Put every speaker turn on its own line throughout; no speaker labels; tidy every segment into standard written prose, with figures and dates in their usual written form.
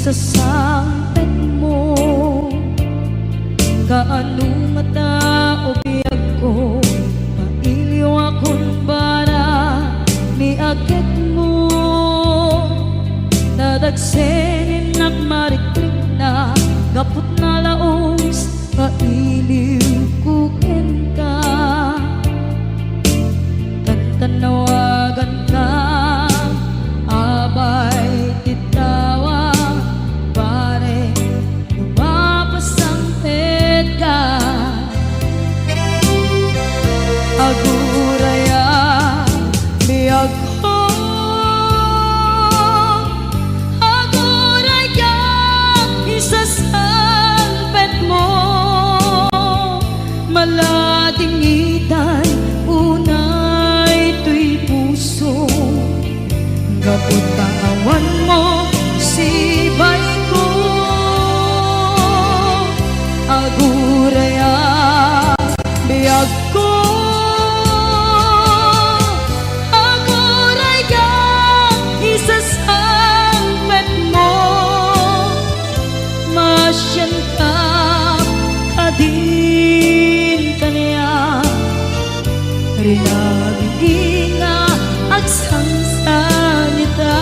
sa sangpet mo. Kaano nga tao biyag ko, mailiw akong bara ni agit mo. Nadagsenin nagmarikrik na gapot na laos, mailiw kukin ka. Tanawagan ka, abay titawa, pare lumapasangpet ka. Aguraya biyag ko, aguraya isasangpet mo. Maladingitan unay tuy puso, gapot pangawan mo sibay ko. Aguraya biyag ko, aguraya isasangpet mo. Masyan ka kadin kaniya, rinabing nga agsansanita.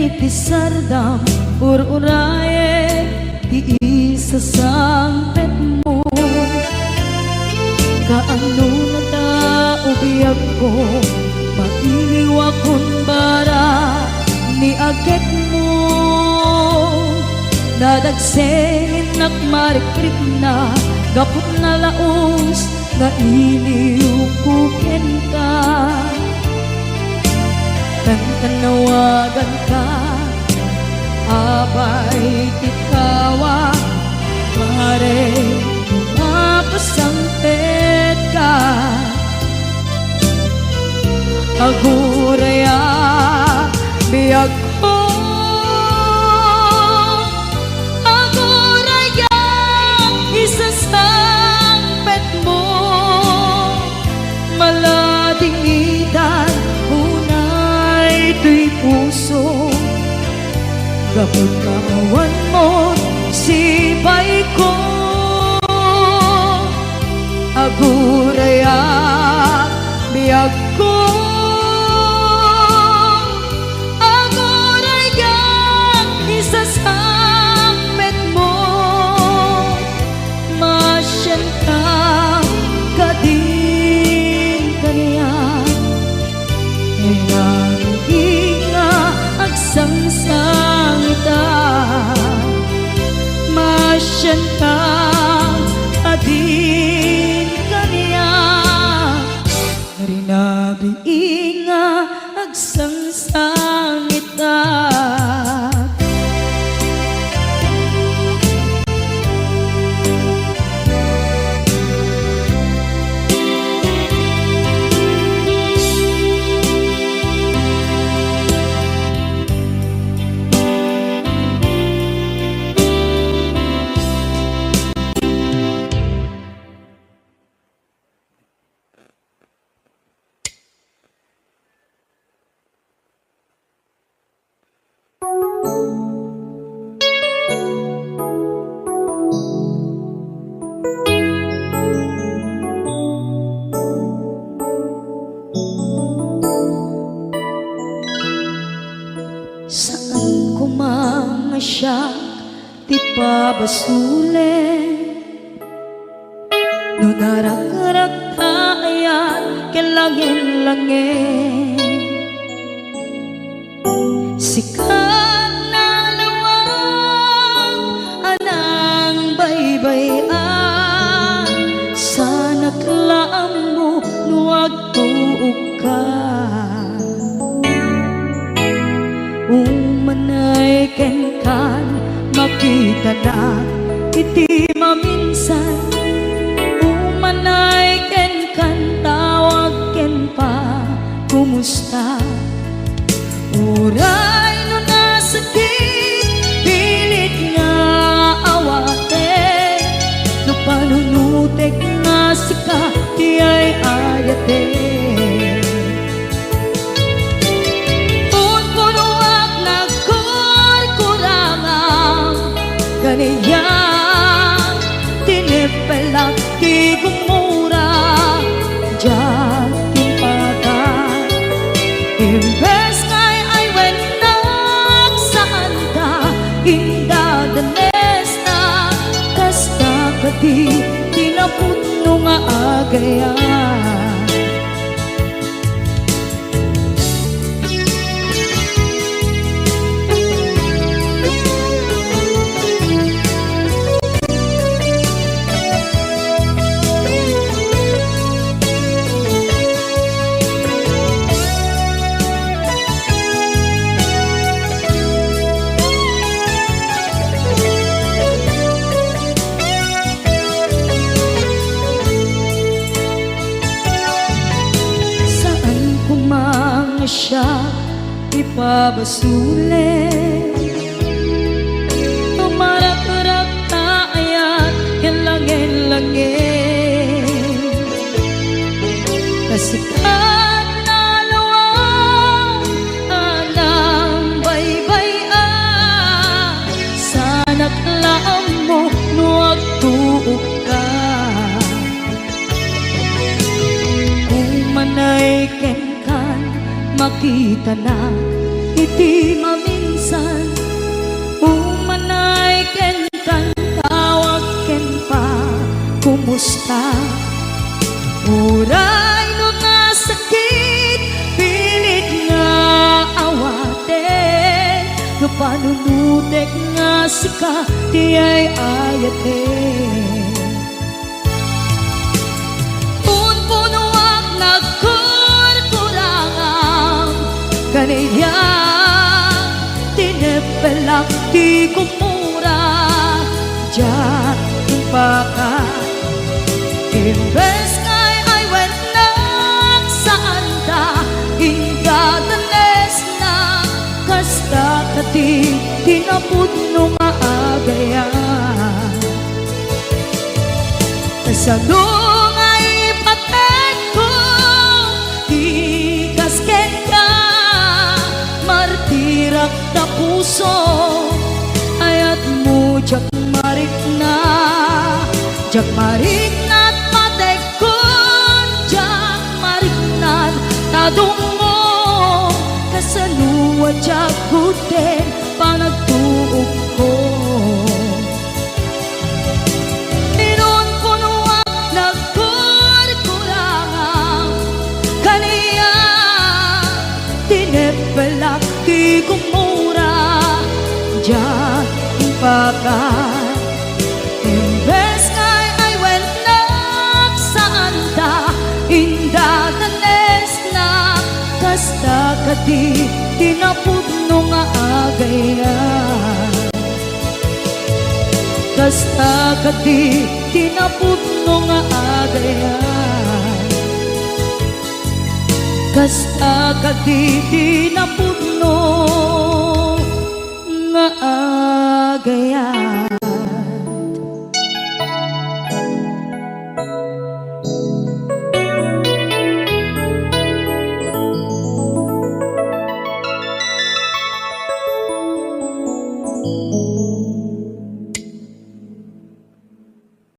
Itisardam ur-uraye di isasangpet mo. Kaano na tao biyag ko, mailiw akong bara ni agit mo. Nadagsenin nagmarikrik na gapot na laos, na iliw kukin ka. Tanawagan ka, abay titawa, pare lumapasangpet ka. Aguraya biyag ko, aguraya isasangpet mo. Maladingitan tuy puso, gapot kawan mo sibay ko. Aguraya biyag ko, aguraya isasangpet mo. Masyan ka kadin kaniya, sangsangita. Masyan ka adin kaniya, rinabi nga agsangsangita. Saan ko mga siya ti pabasulen, no narak-arak tayan kelangin-langin. Sikat na lawang anang baybayan, sana klaam mo nuwag tuog ka. Umanay ken kan makita na iti maminsan. Umanay ken kan tawag ken pa kumusta. Uray no nasakit pilit nga awate, no panunutek nga sika di ay ayate. Punpunuak nagkurkurangang ganiya, tinipelak di gumura diyan timpata. Imbes ngay ay wenak saan ka indadanes na, kasta kati tinaputno nga agayan. Siya ipabasule, tumarak-rak taayat yan langin-langin. Kasikat na lawang anang baybay-an, sana't laam mo no agtuog ka. Umanay ken makita na iti maminsan. Umanay ken kan tawag ken pa kumusta. Uray no nasakit pilit nga awate, no panunutek nga sika di ay ayate. Punpunuak kaniya, tinipelak di kumura diyan timpaka. Imbes ngay ay wenak saan ka indadanes na, kasta kati tinaputno nga agayan. Kasadong ay patek ko di kasken ka, martirak na puso ayat mo jak marik na at patek ko jak marik na tadungo. Kasaluwa jak kuten panagtuog ko. Inon punuak nagkurkurangang kaniya, tinipelak di kumura diyan timpaka. Imbes ngay ay wenak saan ta indadanes na, kasta kati tinaputno nga agayan. Kasta kati tinaputno nga agayan. Kasta kati tinaputno nga agayan.